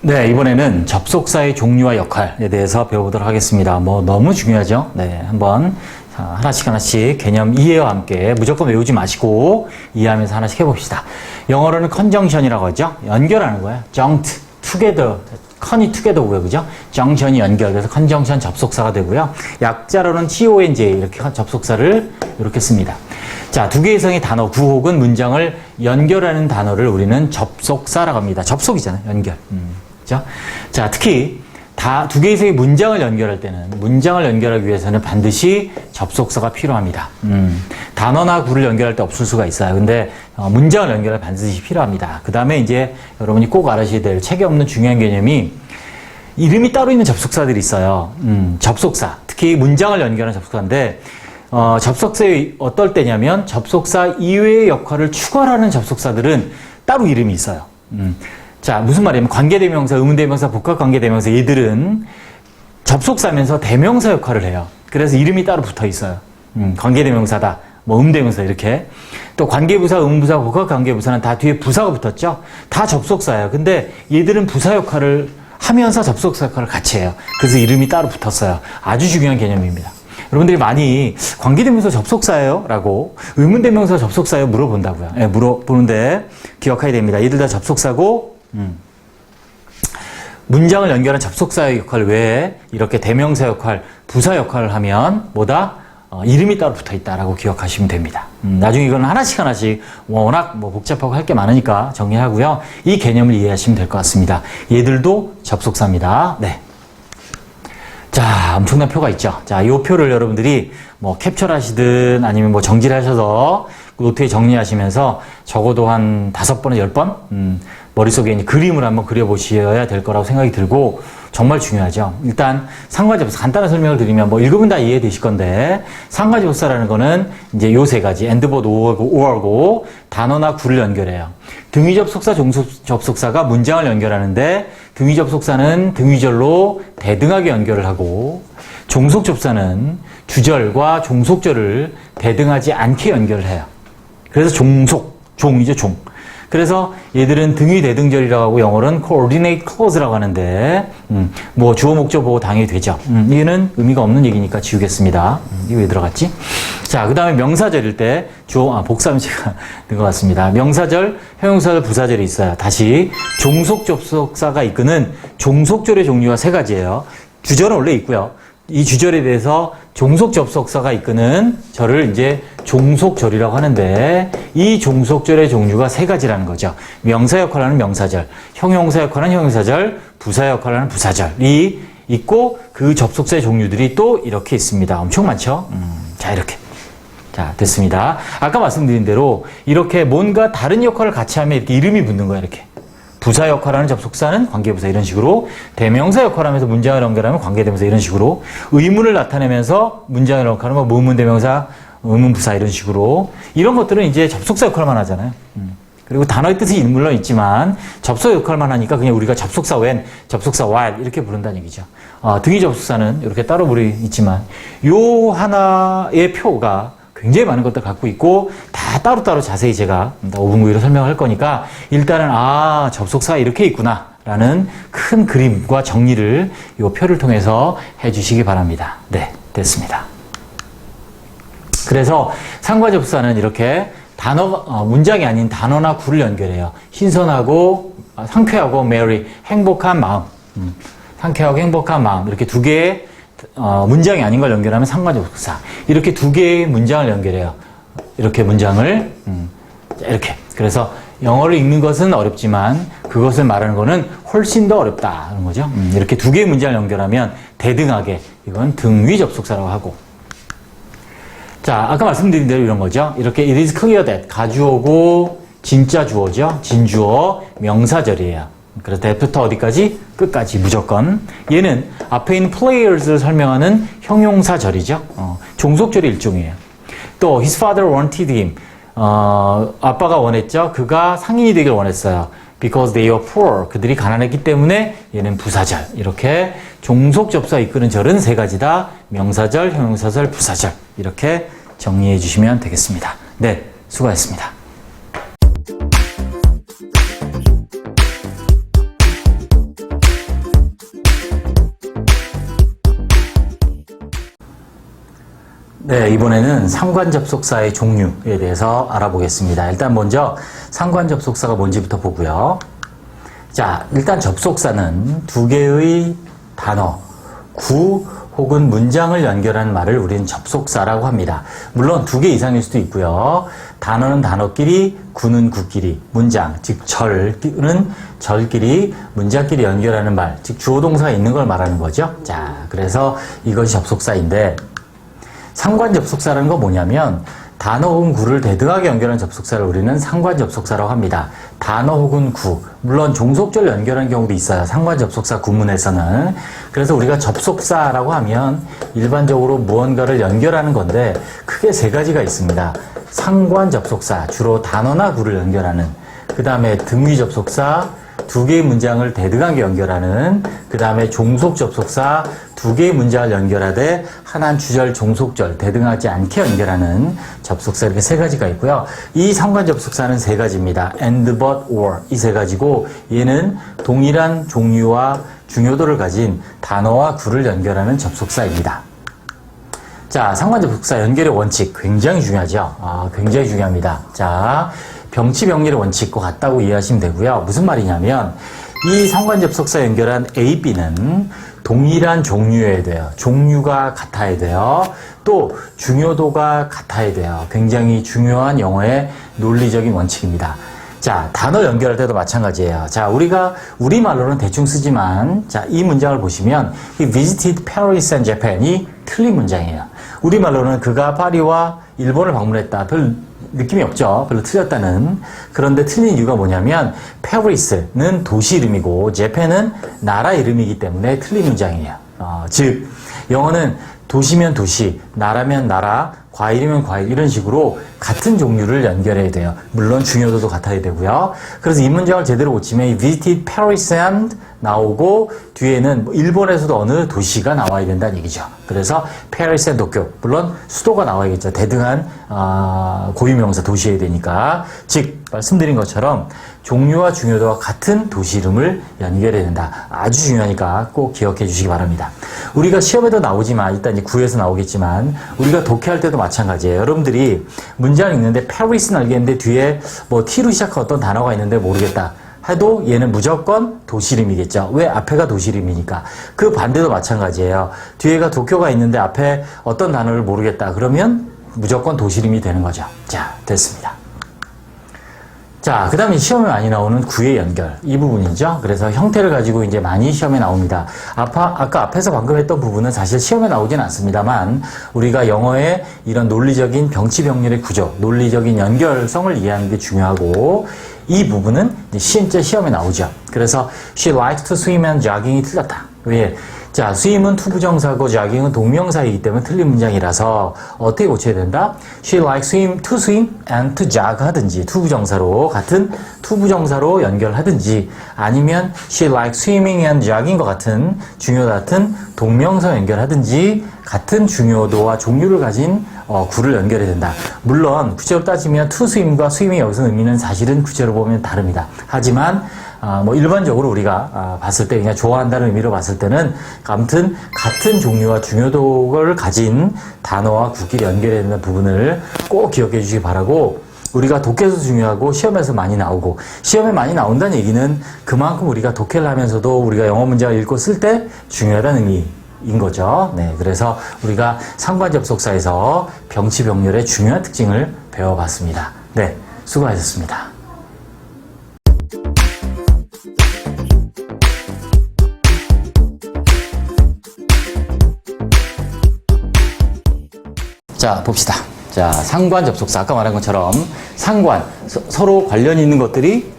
네, 이번에는 접속사의 종류와 역할에 대해서 배워보도록 하겠습니다. 너무 중요하죠? 네, 한번 하나씩 개념 이해와 함께 무조건 외우지 마시고 이해하면서 하나씩 해봅시다. 영어로는 conjunction이라고 하죠? 연결하는 거예요. joint, together, con이 together고요, 그죠? junction이 연결, 그래서 conjunction 접속사가 되고요. 약자로는 conj 이렇게 접속사를 이렇게 씁니다. 자, 두 개 이상의 단어, 구혹은 문장을 연결하는 단어를 우리는 접속사라고 합니다. 접속이잖아요, 연결. 그죠? 자, 특히 두 개 이상의 문장을 연결할 때는 문장을 연결하기 위해서는 반드시 접속사가 필요합니다. 단어나 구를 연결할 때 없을 수가 있어요. 근데 문장을 연결할 반드시 필요합니다. 그 다음에 이제 여러분이 꼭 알아셔야 될 책에 없는 중요한 개념이 이름이 따로 있는 접속사들이 있어요. 접속사, 특히 문장을 연결하는 접속사인데 접속사의 어떨 때냐면 접속사 이외의 역할을 추가하는 접속사들은 따로 이름이 있어요. 자, 무슨 말이냐면 관계대명사, 의문대명사, 복합관계대명사 얘들은 접속사면서 대명사 역할을 해요. 그래서 이름이 따로 붙어 있어요. 관계대명사다, 의문대명사 이렇게. 또 관계부사, 의문부사, 복합관계부사는 다 뒤에 부사가 붙었죠. 다 접속사예요. 근데 얘들은 부사 역할을 하면서 접속사 역할을 같이 해요. 그래서 이름이 따로 붙었어요. 아주 중요한 개념입니다. 여러분들이 많이 관계대명사 접속사예요? 라고 의문대명사 접속사예요? 물어본다고요. 네, 물어보는데 기억해야 됩니다. 얘들 다 접속사고 문장을 연결한 접속사의 역할 외에 이렇게 대명사 역할, 부사 역할을 하면 이름이 따로 붙어있다라고 기억하시면 됩니다. 나중에 이거는 하나씩 워낙 복잡하고 할 게 많으니까 정리하고요. 이 개념을 이해하시면 될 것 같습니다. 얘들도 접속사입니다. 네. 자, 엄청난 표가 있죠. 자, 이 표를 여러분들이 캡처를 하시든 아니면 정지를 하셔서 노트에 정리하시면서 적어도 한 5번에 10번? 머릿속에 이제 그림을 한번 그려보셔야 될 거라고 생각이 들고 정말 중요하죠. 일단 상관접속사 간단한 설명을 드리면 읽으면 다 이해되실 건데 상관접속사라는 거는 이제 요 세 가지 엔드보드 or고 단어나 구를 연결해요. 등위접속사, 종속접속사가 문장을 연결하는데 등위접속사는 등위절로 대등하게 연결을 하고 종속접사는 주절과 종속절을 대등하지 않게 연결을 해요. 그래서 종이죠, 종. 그래서 얘들은 등위 대등절이라고 하고 영어로는 coordinate clause라고 하는데 주어 목적 보고 당연히 되죠. 이게는 의미가 없는 얘기니까 지우겠습니다. 이게 왜 들어갔지? 자, 그 다음에 명사절일 때 복사하면 제가 된 것 같습니다. 명사절, 형용사절, 부사절이 있어요. 다시 종속접속사가 이끄는 종속절의 종류가 3가지예요. 주절은 원래 있고요. 이 주절에 대해서 종속접속사가 이끄는 절을 이제 종속절이라고 하는데 이 종속절의 종류가 3가지라는 거죠. 명사 역할을 하는 명사절, 형용사 역할을 하는 형용사절, 부사 역할을 하는 부사절이 있고 그 접속사의 종류들이 또 이렇게 있습니다. 엄청 많죠? 자, 이렇게. 자, 됐습니다. 아까 말씀드린 대로 이렇게 뭔가 다른 역할을 같이 하면 이렇게 이름이 붙는 거예요. 이렇게. 부사 역할하는 접속사는 관계부사 이런 식으로, 대명사 역할하면서 문장을 연결하면 관계대명사 이런 식으로, 의문을 나타내면서 문장을 연결하면 의문대명사, 의문부사 이런 식으로, 이런 것들은 이제 접속사 역할만 하잖아요. 그리고 단어의 뜻이 물론 있지만 접속 역할만 하니까 그냥 우리가 접속사 when, 접속사 while 이렇게 부른다는 얘기죠. 등위 접속사는 이렇게 따로 있지만 요 하나의 표가 굉장히 많은 것들 갖고 있고 다 따로따로 자세히 제가 5분 후에 설명할 거니까 일단은 접속사 이렇게 있구나 라는 큰 그림과 정리를 이 표를 통해서 해주시기 바랍니다. 네, 됐습니다. 그래서 상관접속사는 이렇게 문장이 아닌 단어나 구를 연결해요. 신선하고 상쾌하고 merry, 행복한 마음, 상쾌하고 행복한 마음 이렇게 두 개의 문장이 아닌 걸 연결하면 상관접속사. 이렇게 두 개의 문장을 연결해요. 이렇게 문장을 이렇게. 그래서 영어를 읽는 것은 어렵지만 그것을 말하는 거는 훨씬 더 어렵다는 거죠. 이렇게 두 개의 문장을 연결하면 대등하게 이건 등위 접속사라고 하고. 자, 아까 말씀드린 대로 이런 거죠. 이렇게 it is clear that 가주어고 진짜 주어죠. 진주어 명사절이에요. 그래서 that부터 어디까지? 끝까지 무조건. 얘는 앞에 있는 players를 설명하는 형용사절이죠. 종속절의 일종이에요. 또 his father wanted him. 아빠가 원했죠. 그가 상인이 되길 원했어요. because they were poor. 그들이 가난했기 때문에 얘는 부사절. 이렇게 종속접사 이끄는 절은 3가지다. 명사절, 형용사절, 부사절. 이렇게 정리해 주시면 되겠습니다. 네, 수고하셨습니다. 네, 이번에는 상관 접속사의 종류에 대해서 알아보겠습니다. 일단 먼저 상관 접속사가 뭔지부터 보고요. 자, 일단 접속사는 두 개의 단어, 구 혹은 문장을 연결하는 말을 우리는 접속사라고 합니다. 물론 두 개 이상일 수도 있고요. 단어는 단어끼리, 구는 구끼리, 문장, 즉 절은 절끼리, 문장끼리 연결하는 말, 즉 주어 동사가 있는 걸 말하는 거죠. 자, 그래서 이것이 접속사인데 상관 접속사라는 건 뭐냐면 단어 혹은 구를 대등하게 연결하는 접속사를 우리는 상관 접속사라고 합니다. 단어 혹은 구, 물론 종속절 연결하는 경우도 있어요. 상관 접속사 구문에서는. 그래서 우리가 접속사라고 하면 일반적으로 무언가를 연결하는 건데 크게 세 가지가 있습니다. 상관 접속사, 주로 단어나 구를 연결하는. 그 다음에 등위 접속사, 두 개의 문장을 대등하게 연결하는. 그 다음에 종속 접속사, 두 개의 문장을 연결하되 하나는 주절, 종속절, 대등하지 않게 연결하는 접속사, 이렇게 세 가지가 있고요. 이 상관 접속사는 세 가지입니다. and, but, or 이 세 가지고 얘는 동일한 종류와 중요도를 가진 단어와 구를 연결하는 접속사입니다. 자, 상관 접속사 연결의 원칙 굉장히 중요하죠. 굉장히 중요합니다. 자, 병치병렬의 원칙과 같다고 이해하시면 되고요. 무슨 말이냐면 이 상관 접속사 연결한 A, B는 동일한 종류여야 돼요. 종류가 같아야 돼요. 또 중요도가 같아야 돼요. 굉장히 중요한 영어의 논리적인 원칙입니다. 자, 단어 연결할 때도 마찬가지예요. 자, 우리가 우리말로는 대충 쓰지만 자, 이 문장을 보시면 He visited Paris and Japan이 틀린 문장이에요. 우리말로는 그가 파리와 일본을 방문했다. 별 느낌이 없죠. 별로 틀렸다는. 그런데 틀린 이유가 뭐냐면 Paris는 도시 이름이고 Japan은 나라 이름이기 때문에 틀린 문장이에요. 즉 영어는 도시면 도시, 나라면 나라, 과일이면 과일 이런 식으로 같은 종류를 연결해야 돼요. 물론 중요도도 같아야 되고요. 그래서 이 문장을 제대로 고치면 이 visited Paris and 나오고 뒤에는 일본에서도 어느 도시가 나와야 된다는 얘기죠. 그래서 Paris and 도쿄, 물론 수도가 나와야겠죠. 대등한 고유명사 도시여야 되니까. 즉 말씀드린 것처럼 종류와 중요도와 같은 도시 이름을 연결해야 된다. 아주 중요하니까 꼭 기억해 주시기 바랍니다. 우리가 시험에도 나오지만 일단 이제 구에서 나오겠지만 우리가 독해할 때도 마찬가지예요. 여러분들이 문장을 읽는데 Paris는 알겠는데 뒤에 뭐 T로 시작한 어떤 단어가 있는데 모르겠다 해도 얘는 무조건 도시 이름이겠죠. 왜? 앞에가 도시 이름이니까. 그 반대도 마찬가지예요. 뒤에가 도쿄가 있는데 앞에 어떤 단어를 모르겠다 그러면 무조건 도시 이름이 되는 거죠. 자, 됐습니다. 자, 그 다음에 시험에 많이 나오는 구의 연결. 이 부분이죠. 그래서 형태를 가지고 이제 많이 시험에 나옵니다. 아까 앞에서 방금 했던 부분은 사실 시험에 나오진 않습니다만, 우리가 영어의 이런 논리적인 병치병렬의 구조, 논리적인 연결성을 이해하는 게 중요하고, 이 부분은 이제 실제 시험에 나오죠. 그래서 she likes to swim and jogging이 틀렸다. 왜? 자, swim은 투부정사고 jogging은 동명사이기 때문에 틀린 문장이라서 어떻게 고쳐야 된다? She likes to swim and to jog 하든지 투부정사로 같은 투부정사로 연결하든지 아니면 she likes swimming and jogging과 같은 중요도 같은 동명사 연결하든지 같은 중요도와 종류를 가진 구를 연결해야 된다. 물론 구체로 따지면 to swim과 swimm이 여기서 의미는 사실은 구체로 보면 다릅니다. 하지만 뭐 일반적으로 우리가 봤을 때 그냥 좋아한다는 의미로 봤을 때는 아무튼 같은 종류와 중요도를 가진 단어와 구끼리 연결해야 되는 부분을 꼭 기억해 주시기 바라고, 우리가 독해도 중요하고 시험에서 많이 나오고, 시험에 많이 나온다는 얘기는 그만큼 우리가 독해를 하면서도 우리가 영어 문장을 읽고 쓸 때 중요하다는 의미인 거죠. 네, 그래서 우리가 상관접속사에서 병치병렬의 중요한 특징을 배워봤습니다. 네, 수고하셨습니다. 자, 봅시다. 자, 상관 접속사. 아까 말한 것처럼 상관, 서로 관련 있는 것들이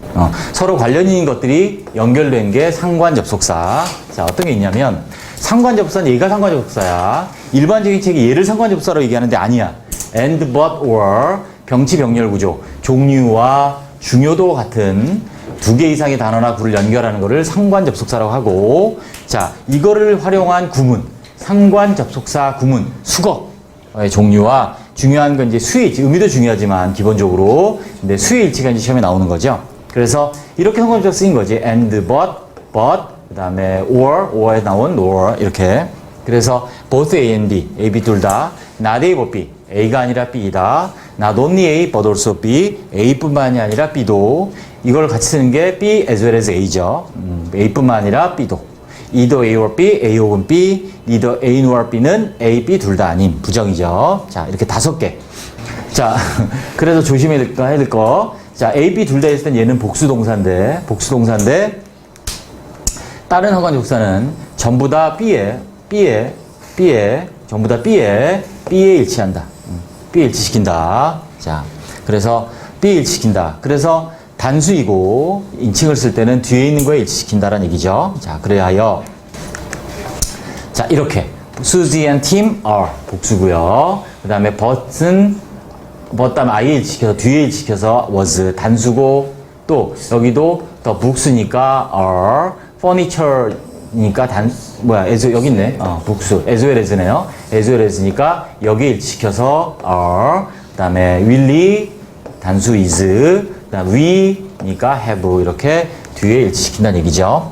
연결된 게 상관 접속사. 자, 어떤 게 있냐면 상관 접속사는 얘가 상관 접속사야. 일반적인 책이 얘를 상관 접속사로 얘기하는데 아니야. and, but, or 병치병렬 구조. 종류와 중요도와 같은 두 개 이상의 단어나 구를 연결하는 것을 상관 접속사라고 하고, 자, 이거를 활용한 구문, 상관 접속사 구문, 수거. 종류와 중요한 건 이제 수의 일치, 의미도 중요하지만 기본적으로 근데 수의 일치가 이제 시험에 나오는 거죠. 그래서 이렇게 상관접속사 쓰인 거지. and, but, 그 다음에 or에 나온 or 이렇게 그래서 both A and B, A, B 둘 다 not A but B, A가 아니라 B이다. not only A but also B, A뿐만이 아니라 B도 이걸 같이 쓰는 게 B as well as A죠. A뿐만 아니라 B도. either A or B, A 혹은 B, either A nor B는 A, B 둘 다 아닌 부정이죠. 자, 이렇게 5개. 자, 그래서 조심해야 될 거. 자, A, B 둘 다 했을 땐 얘는 복수동사인데, 다른 허관적사는 전부 다 B에, 전부 다 B에 일치한다. B에 일치시킨다. 자, 그래서 B에 일치시킨다. 그래서 단수이고, 인칭을 쓸 때는 뒤에 있는 거에 일치시킨다라는 얘기죠. 자, 그래야 하여. 자, 이렇게. Susie and Tim are 복수고요. 그 다음에 but은 다음에 I에 일치시켜서 뒤에 일치시켜서 was 단수고, 또 여기도 더 book스니까 are, furniture니까 여기 있네. 복수. as well as네요. as well as니까 여기에 일치시켜서 are, 그 다음에 will이 단수 is, 그 다음 we니까 have 이렇게 뒤에 일치시킨다는 얘기죠.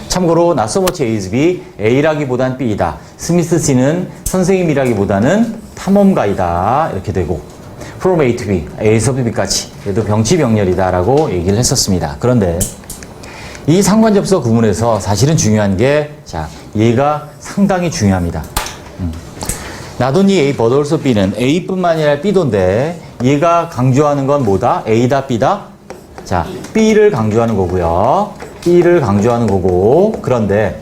참고로 not so much A is B, A라기보단 B이다. 스미스 C는 선생님이라기보다는 탐험가이다. 이렇게 되고 from A to B, A에서 B까지 얘도 병치병렬이다라고 얘기를 했었습니다. 그런데 이 상관접서 구문에서 사실은 중요한 게 자, 얘가 상당히 중요합니다. not only A but also B는 A뿐만 아니라 B도인데 얘가 강조하는 건 뭐다? A다, B다? 자, B를 강조하는 거고요. B를 강조하는 거고. 그런데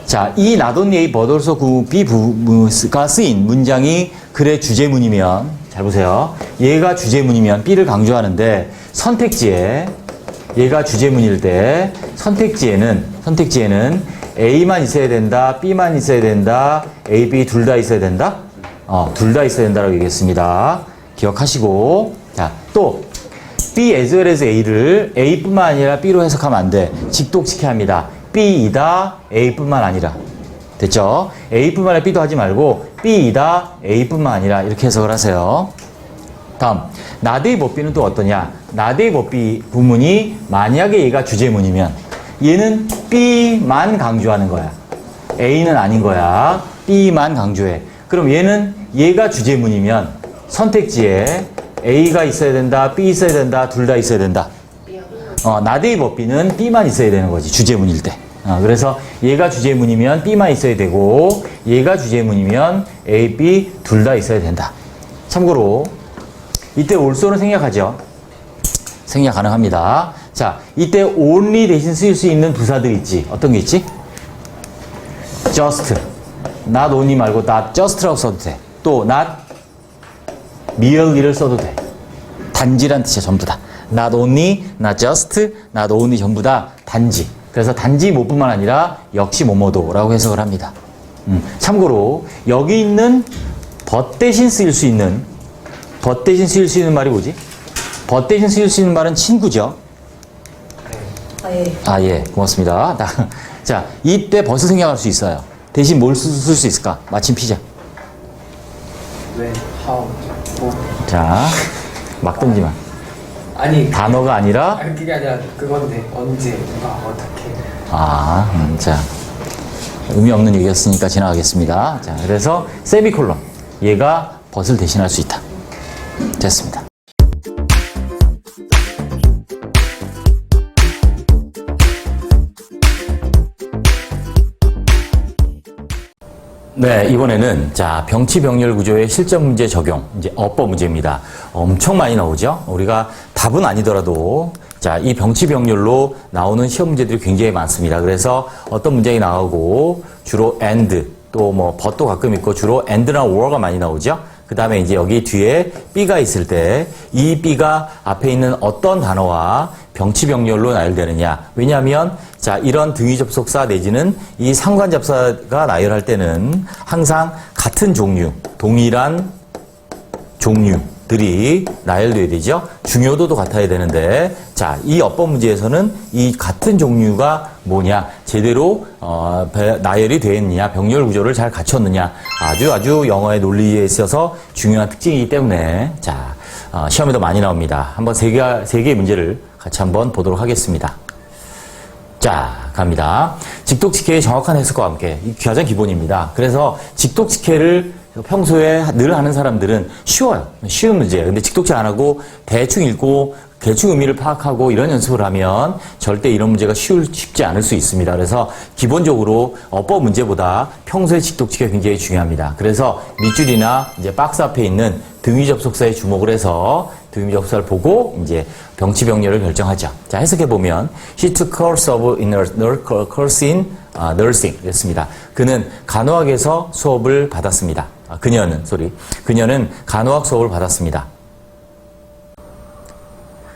자, 이 not only A but also B가 쓰인 문장이 글의 주제문이면 잘 보세요. 얘가 주제문이면 B를 강조하는데 선택지에 얘가 주제문일 때 선택지에는 A만 있어야 된다, B만 있어야 된다, A, B 둘 다 있어야 된다? 둘 다 있어야 된다라고 얘기했습니다. 기억하시고. 자, 또 B as well as A를 A뿐만 아니라 B로 해석하면 안 돼. 직독시켜야 합니다. B이다, A뿐만 아니라. 됐죠? A뿐만 아니라 B도 하지 말고 B이다, A뿐만 아니라 이렇게 해석을 하세요. 다음, not A but B는 또 어떠냐? not A but B 부문이 만약에 얘가 주제문이면 얘는 B만 강조하는 거야. A는 아닌 거야. B만 강조해. 그럼 얘가 주제문이면 선택지에 A가 있어야 된다, B 있어야 된다, 둘 다 있어야 된다. not A but B는 B만 있어야 되는 거지, 주제문일 때. 그래서 얘가 주제문이면 B만 있어야 되고 얘가 주제문이면 A, B 둘 다 있어야 된다. 참고로 이때 also는 생략하죠. 생략 가능합니다. 자, 이때 only 대신 쓰일 수 있는 부사들 있지. 어떤 게 있지? just, not only 말고 not just라고 써도 돼. 또 not merely를 써도 돼. 단지란 뜻이야, 전부 다. not only, not just, not only 전부 다 단지. 그래서 단지 뭐뿐만 아니라 역시 뭐뭐도라고 해석을 합니다. 참고로 여기 있는 but 대신 쓰일 수 있는 말이 뭐지? but 대신 쓰일 수 있는 말은 친구죠. 예. 고맙습니다. 자, 이때 벗을 생략할 수 있어요. 대신 뭘 쓸 수 있을까? 마침 피자. 왜? how? 뭐? 자, 막 던지만. 아니 단어가 아니라 그게 아니라 그건데 언제 누가 어떻게 자, 의미 없는 얘기였으니까 지나가겠습니다. 자, 그래서 세미콜론 얘가 벗을 대신할 수 있다. 됐습니다. 네, 이번에는 자, 병치병렬 구조의 실전 문제 적용, 이제 어법 문제입니다. 엄청 많이 나오죠? 우리가 답은 아니더라도 자, 이 병치병렬로 나오는 시험 문제들이 굉장히 많습니다. 그래서 어떤 문제가 나오고 주로 and 또 뭐 but도 가끔 있고 주로 and나 or가 많이 나오죠? 그 다음에 이제 여기 뒤에 B가 있을 때 이 B가 앞에 있는 어떤 단어와 병치병렬로 나열되느냐. 왜냐하면 자, 이런 등위 접속사 내지는 이 상관 접사가 나열할 때는 항상 같은 종류, 동일한 종류들이 나열돼야 되죠. 중요도도 같아야 되는데 자, 이 어법 문제에서는 이 같은 종류가 뭐냐, 제대로 나열이 되어 있느냐, 병렬 구조를 잘 갖췄느냐, 아주 영어의 논리에 있어서 중요한 특징이기 때문에 자, 시험에도 많이 나옵니다. 한번 세 개의 문제를 같이 한번 보도록 하겠습니다. 자, 갑니다. 직독직해의 정확한 해석과 함께 이 가장 기본입니다. 그래서 직독직해를 평소에 늘 하는 사람들은 쉬워요. 쉬운 문제예요. 근데 직독직 안 하고 대충 읽고 대충 의미를 파악하고 이런 연습을 하면 절대 이런 문제가 쉽지 않을 수 있습니다. 그래서 기본적으로 어법 문제보다 평소에 직독직해 굉장히 중요합니다. 그래서 밑줄이나 이제 박스 앞에 있는 등위 접속사에 주목을 해서 등위 접속사를 보고 이제 병치 병렬을 결정하죠. 자, 해석해 보면 she took course in nursing 그랬습니다. 그는 간호학에서 수업을 받았습니다. 그녀는 간호학 수업을 받았습니다.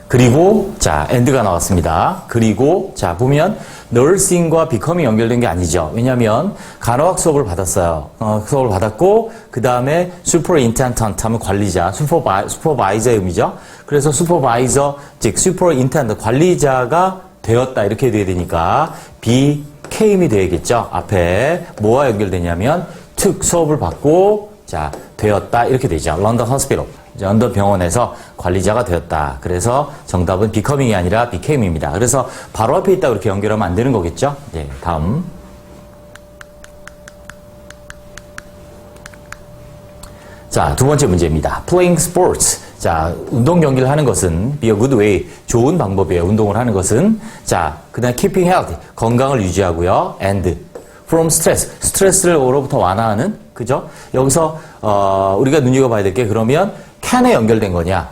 그리고 자 and가 나왔습니다. 그리고 자 보면 nursing과 becoming 연결된 게 아니죠. 왜냐하면 간호학 수업을 받았어요. 수업을 받았고 그 다음에 superintendent 하면 관리자, supervisor의 의미죠. 그래서 supervisor 즉 superintendent 관리자가 되었다 이렇게 돼야 되니까 became이 되겠죠. 앞에 뭐와 연결되냐면 took 수업을 받고 자 되었다 이렇게 되죠. London Hospital. 런던 병원에서 관리자가 되었다. 그래서 정답은 becoming이 아니라 became입니다. 그래서 바로 앞에 있다고 이렇게 연결하면 안 되는 거겠죠? 네, 다음. 자, 두 번째 문제입니다. Playing sports. 자, 운동 경기를 하는 것은 be a good way. 좋은 방법이에요. 운동을 하는 것은. 자, 그 다음 keeping healthy. 건강을 유지하고요. And from stress. 스트레스로부터 완화하는. 그죠? 여기서, 우리가 눈여겨봐야 될 게 그러면 can에 연결된 거냐,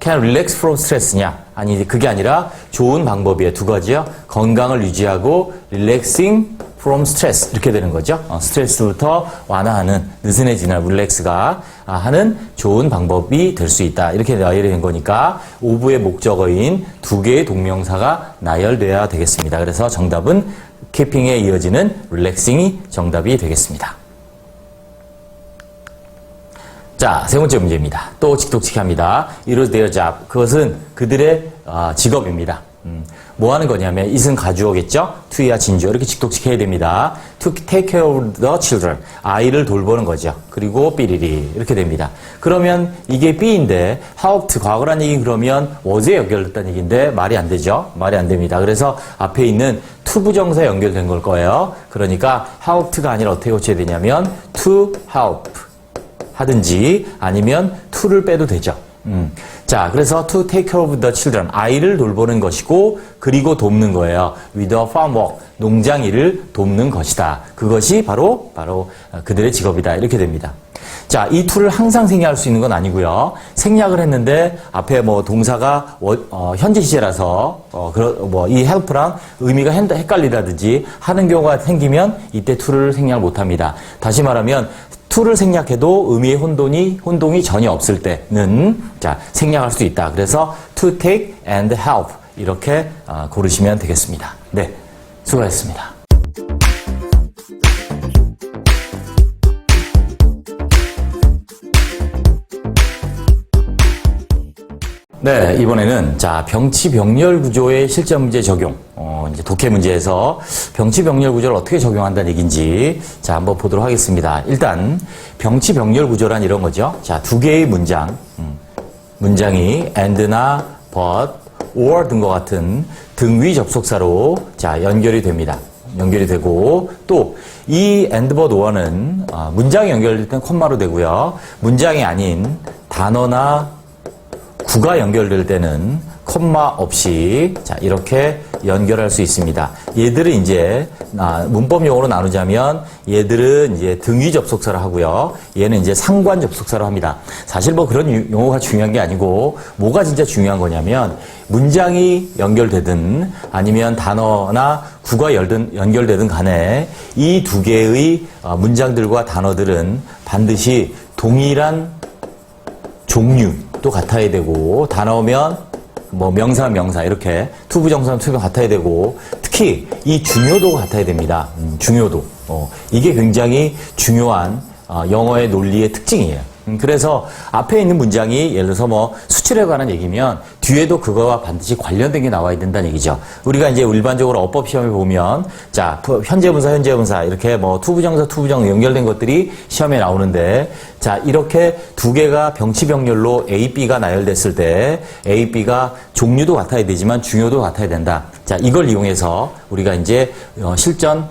can relax from stress냐, 아니 그게 아니라 좋은 방법이에요. 두 가지요. 건강을 유지하고 relaxing from stress 이렇게 되는 거죠. 스트레스부터 완화하는 느슨해지는 릴렉스가 하는 좋은 방법이 될 수 있다. 이렇게 나열된 거니까 오브의 목적어인 두 개의 동명사가 나열돼야 되겠습니다. 그래서 정답은 keeping에 이어지는 relaxing이 정답이 되겠습니다. 자, 세 번째 문제입니다. 또 직독직합니다. It was their job. 그것은 그들의 직업입니다. 뭐 하는 거냐면 it은 가주어겠죠? to야 진주어. 이렇게 직독직해야 됩니다. To take care of the children. 아이를 돌보는 거죠. 그리고 삐리리 이렇게 됩니다. 그러면 이게 B인데 helped 과거란 얘기 그러면 was에 연결됐다는 얘기인데 말이 안 되죠? 말이 안 됩니다. 그래서 앞에 있는 to 부정사에 연결된 걸 거예요. 그러니까 helped가 아니라 어떻게 고쳐야 되냐면 to help. 하든지 아니면 to를 빼도 되죠. 자, 그래서 to take care of the children, 아이를 돌보는 것이고 그리고 돕는 거예요. with a farm work, 농장 일을 돕는 것이다. 그것이 바로 그들의 직업이다. 이렇게 됩니다. 자, 이 to를 항상 생략할 수 있는 건 아니고요. 생략을 했는데 앞에 뭐 동사가 현재 시제라서 이 help랑 의미가 헷갈리다든지 하는 경우가 생기면 이때 to를 생략 못 합니다. 다시 말하면 to를 생략해도 의미의 혼동이 전혀 없을 때는 자 생략할 수 있다. 그래서 to take and help 이렇게 고르시면 되겠습니다. 네, 수고하셨습니다. 네, 이번에는 자 병치 병렬 구조의 실전 문제 적용. 이제 독해 문제에서 병치 병렬 구조를 어떻게 적용한다는 얘기인지 자 한번 보도록 하겠습니다. 일단 병치 병렬 구조란 이런 거죠. 자, 두 개의 문장이 and나 but, or 등과 같은 등위 접속사로 자 연결이 됩니다. 연결이 되고 또 이 and, but, or는 문장이 연결될 땐 콤마로 되고요. 문장이 아닌 단어나 구가 연결될 때는 콤마 없이 자 이렇게 연결할 수 있습니다. 얘들은 이제 문법 용어로 나누자면 얘들은 이제 등위 접속사를 하고요. 얘는 이제 상관 접속사를 합니다. 사실 뭐 그런 용어가 중요한 게 아니고 뭐가 진짜 중요한 거냐면 문장이 연결되든 아니면 단어나 구가 연결되든 간에 이 두 개의 문장들과 단어들은 반드시 동일한 종류도 같아야 되고 단어면 뭐 명사 이렇게 투부정사는 투부 같아야 되고 특히 이 중요도가 같아야 됩니다. 중요도 이게 굉장히 중요한 영어의 논리의 특징이에요. 그래서 앞에 있는 문장이 예를 들어서 뭐 수출에 관한 얘기면 뒤에도 그거와 반드시 관련된 게 나와야 된다는 얘기죠. 우리가 이제 일반적으로 어법 시험에 보면 자, 현재 분사 이렇게 뭐 투부정사, 투부정 연결된 것들이 시험에 나오는데 자, 이렇게 두 개가 병치병렬로 A, B가 나열됐을 때 A, B가 종류도 같아야 되지만 중요도 같아야 된다. 자, 이걸 이용해서 우리가 이제 실전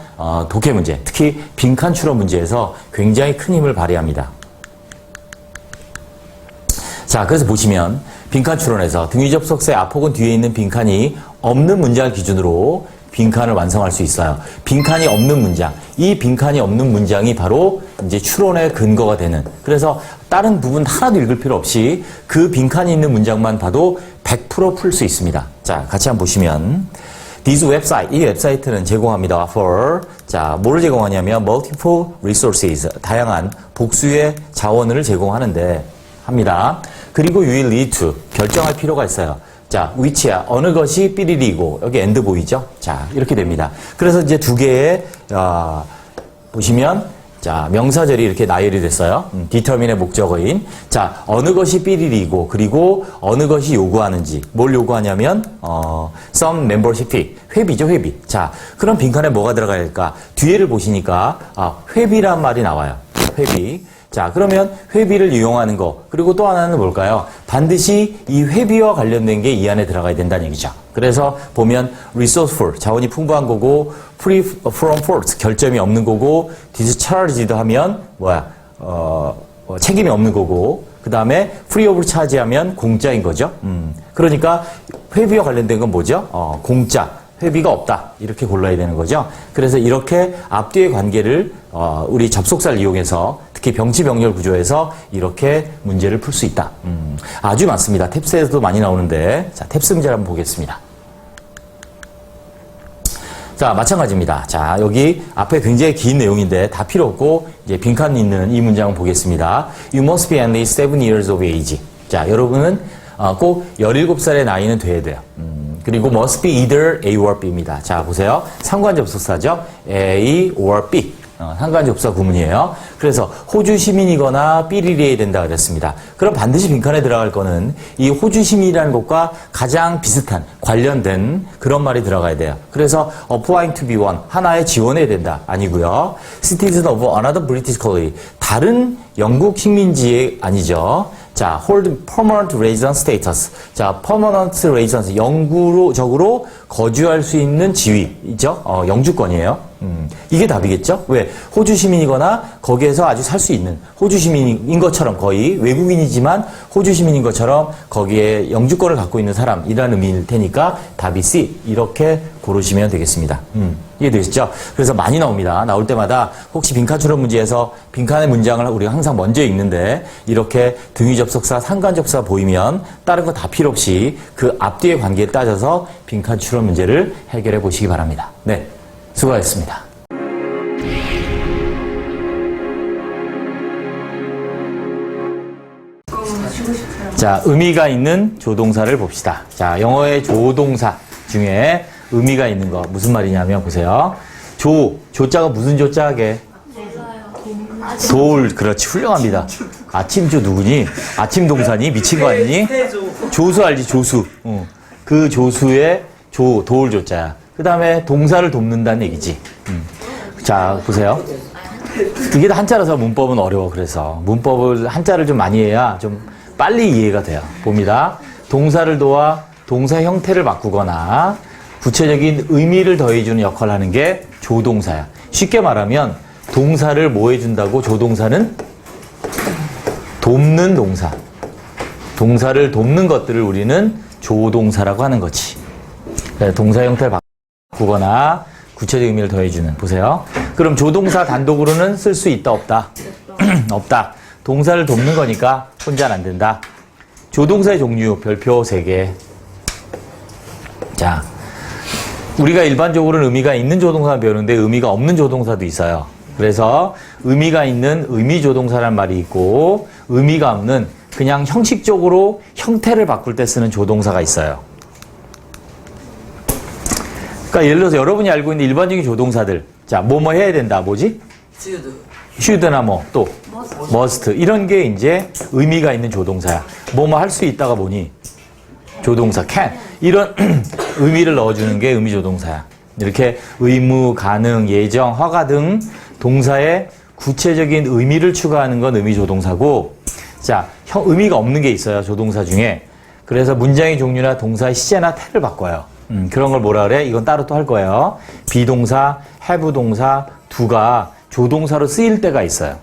독해 문제, 특히 빈칸 추론 문제에서 굉장히 큰 힘을 발휘합니다. 자, 그래서 보시면 빈칸 추론에서 등위 접속사의 앞 혹은 뒤에 있는 빈칸이 없는 문장을 기준으로 빈칸을 완성할 수 있어요. 빈칸이 없는 문장, 이 빈칸이 없는 문장이 바로 이제 추론의 근거가 되는. 그래서 다른 부분 하나도 읽을 필요 없이 그 빈칸이 있는 문장만 봐도 100% 풀 수 있습니다. 자, 같이 한번 보시면 This website, 이 웹사이트는 제공합니다. For, 자, 뭐를 제공하냐면 multiple resources, 다양한 복수의 자원을 제공하는데 합니다. 그리고 you will need to, 결정할 필요가 있어요. 자, which야, 어느 것이 삐리리고, 여기 and 보이죠? 자, 이렇게 됩니다. 그래서 이제 두 개의, 보시면, 자, 명사절이 이렇게 나열이 됐어요. determine의 목적어인. 자, 어느 것이 삐리리고, 그리고 어느 것이 요구하는지. 뭘 요구하냐면, some membership fee. 회비죠, 회비. 자, 그럼 빈칸에 뭐가 들어가야 될까? 뒤에를 보시니까, 회비란 말이 나와요. 회비. 자, 그러면 회비를 이용하는 거. 그리고 또 하나는 뭘까요? 반드시 이 회비와 관련된 게 이 안에 들어가야 된다는 얘기죠. 그래서 보면 resourceful, 자원이 풍부한 거고, free from fault, 결점이 없는 거고, discharged 하면 뭐야? 책임이 없는 거고, 그 다음에 free of charge 하면 공짜인 거죠. 그러니까 회비와 관련된 건 뭐죠? 공짜. 회비가 없다. 이렇게 골라야 되는 거죠. 그래서 이렇게 앞뒤의 관계를 우리 접속사를 이용해서 특히 병치병렬 구조에서 이렇게 문제를 풀 수 있다. 아주 많습니다. 탭스에서도 많이 나오는데 자, 탭스 문제를 한번 보겠습니다. 자, 마찬가지입니다. 자, 여기 앞에 굉장히 긴 내용인데 다 필요 없고 이제 빈칸 있는 이 문장을 보겠습니다. You must be at least 7 years of age. 자, 여러분은 꼭 17살의 나이는 돼야 돼요. 그리고 must be either A or B입니다. 자, 보세요. 상관접속사죠. A or B. 상관접속사 구문이에요. 그래서 호주 시민이거나 B리리해야 된다 그랬습니다. 그럼 반드시 빈칸에 들어갈 거는 이 호주 시민이라는 것과 가장 비슷한 관련된 그런 말이 들어가야 돼요. 그래서 applying to be one, 하나에 지원해야 된다. 아니고요. citizen of another British colony, 다른 영국 식민지 아니죠. 자, hold permanent residence status. 자, permanent residence, 영구적으로 거주할 수 있는 지위죠. 영주권이에요. 이게 답이겠죠? 왜? 호주 시민이거나 거기에서 아주 살 수 있는 호주 시민인 것처럼 거의 외국인이지만 호주 시민인 것처럼 거기에 영주권을 갖고 있는 사람이라는 의미일 테니까 답이 C. 이렇게 고르시면 되겠습니다. 이해되시죠? 그래서 많이 나옵니다. 나올 때마다 혹시 빈칸 추론 문제에서 빈칸의 문장을 우리가 항상 먼저 읽는데 이렇게 등위 접속사, 상관 접속사 보이면 다른 거 다 필요 없이 그 앞뒤의 관계에 따져서 빈칸 추론 문제를 해결해 보시기 바랍니다. 네. 수고하셨습니다. 자, 의미가 있는 조동사를 봅시다. 자, 영어의 조동사 중에 의미가 있는 거 무슨 말이냐면 보세요. 조자가 무슨 조자게? 돌, 그렇지, 훌륭합니다. 아침조 누구니? 아침 동사니? 미친 거 아니니? 조수 알지, 조수. 그 조수의 도울 조자야. 그 다음에 동사를 돕는다는 얘기지. 자, 보세요. 이게 다 한자라서 문법은 어려워. 그래서 문법을 한자를 좀 많이 해야 좀 빨리 이해가 돼요. 봅니다. 동사를 도와 동사 형태를 바꾸거나 구체적인 의미를 더해주는 역할을 하는 게 조동사야. 쉽게 말하면 동사를 뭐 해준다고? 조동사는 돕는 동사. 동사를 돕는 것들을 우리는 조동사라고 하는 거지. 동사 형태를 바꾸거나 구체적 의미를 더해주는. 보세요. 그럼 조동사 단독으로는 쓸 수 있다, 없다? 없다. 동사를 돕는 거니까 혼자는 안 된다. 조동사의 종류 별표 3개. 자, 우리가 일반적으로는 의미가 있는 조동사 배우는데 의미가 없는 조동사도 있어요. 그래서 의미가 있는 의미 조동사란 말이 있고 의미가 없는 그냥 형식적으로 형태를 바꿀 때 쓰는 조동사가 있어요. 그러니까 예를 들어서 여러분이 알고 있는 일반적인 조동사들. 자, 뭐뭐 해야 된다. 뭐지? should나 뭐 또 must 이런 게 이제 의미가 있는 조동사야. 뭐뭐 할 수 있다가 뭐니? 조동사 can 이런 의미를 넣어주는 게 의미조동사야. 이렇게 의무, 가능, 예정, 허가 등 동사에 구체적인 의미를 추가하는 건 의미조동사고, 자, 의미가 없는 게 있어요. 조동사 중에. 그래서 문장의 종류나 동사의 시제나 태를 바꿔요. 그런 걸 뭐라 그래? 이건 따로 또 할 거예요. 비동사, have 동사, do가 조동사로 쓰일 때가 있어요.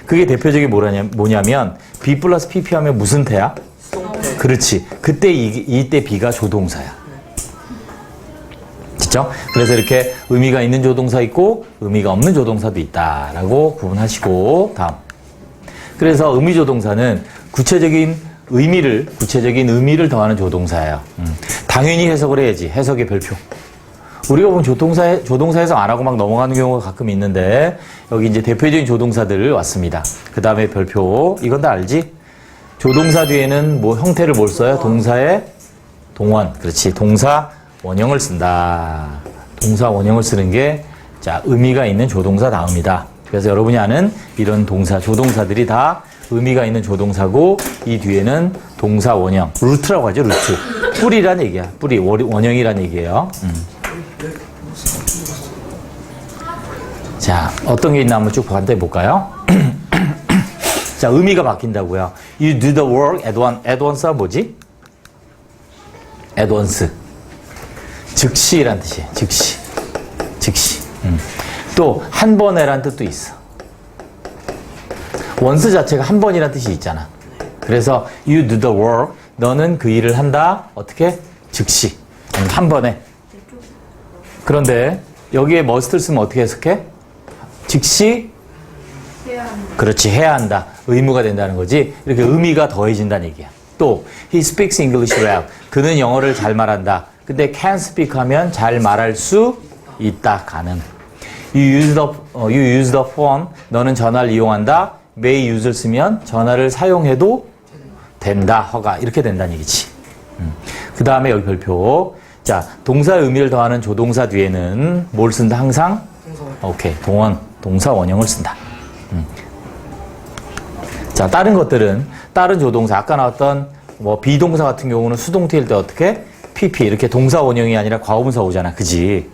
그게 대표적인 뭐냐면 be 플러스 pp 하면 무슨 태야? 수동태. 그렇지. 그때 이때 be가 조동사야. 그렇죠? 그래서 이렇게 의미가 있는 조동사 있고 의미가 없는 조동사도 있다라고 구분하시고, 다음. 그래서 의미조동사는 구체적인 의미를 더하는 조동사예요. 당연히 해석을 해야지. 해석의 별표. 우리가 보면 조동사 해석 안 하고 막 넘어가는 경우가 가끔 있는데, 여기 이제 대표적인 조동사들 왔습니다. 그 다음에 별표. 이건 다 알지? 조동사 뒤에는 뭐 형태를 뭘 써요? 동사의 동원. 그렇지. 동사 원형을 쓴다. 동사 원형을 쓰는 게, 자, 의미가 있는 조동사 다음이다. 그래서 여러분이 아는 이런 조동사들이 다 의미가 있는 조동사고, 이 뒤에는 동사 원형. 루트라고 하죠, 루트. 뿌리란 얘기야. 뿌리. 원형이란 얘기예요. 자, 어떤 게 있나 한번 쭉 반대해 볼까요? 자, 의미가 바뀐다고요. You do the work at once가 뭐지? at once. 즉시란 뜻이에요. 즉시. 또 한 번에란 뜻도 있어. once 자체가 한 번이란 뜻이 있잖아. 그래서 you do the work, 너는 그 일을 한다. 어떻게? 즉시. 한 번에. 그런데 여기에 must를 쓰면 어떻게 해석해? 즉시 해야 합니다. 그렇지, 해야 한다. 의무가 된다는 거지. 이렇게 의미가 더해진다는 얘기야. 또 he speaks English well. 그는 영어를 잘 말한다. 근데 can speak 하면 잘 말할 수 있다. 가능. You use the phone. 너는 전화를 이용한다. may use를 쓰면 전화를 사용해도 된다. 허가. 이렇게 된다는 얘기지. 그 다음에 여기 별표. 자, 동사의 의미를 더하는 조동사 뒤에는 뭘 쓴다? 항상? 오케이. 동사 원형을 쓴다. 자, 다른 것들은, 다른 조동사, 아까 나왔던 뭐 비동사 같은 경우는 수동태일 때 어떻게? pp. 이렇게 동사 원형이 아니라 과거분사 오잖아. 그지?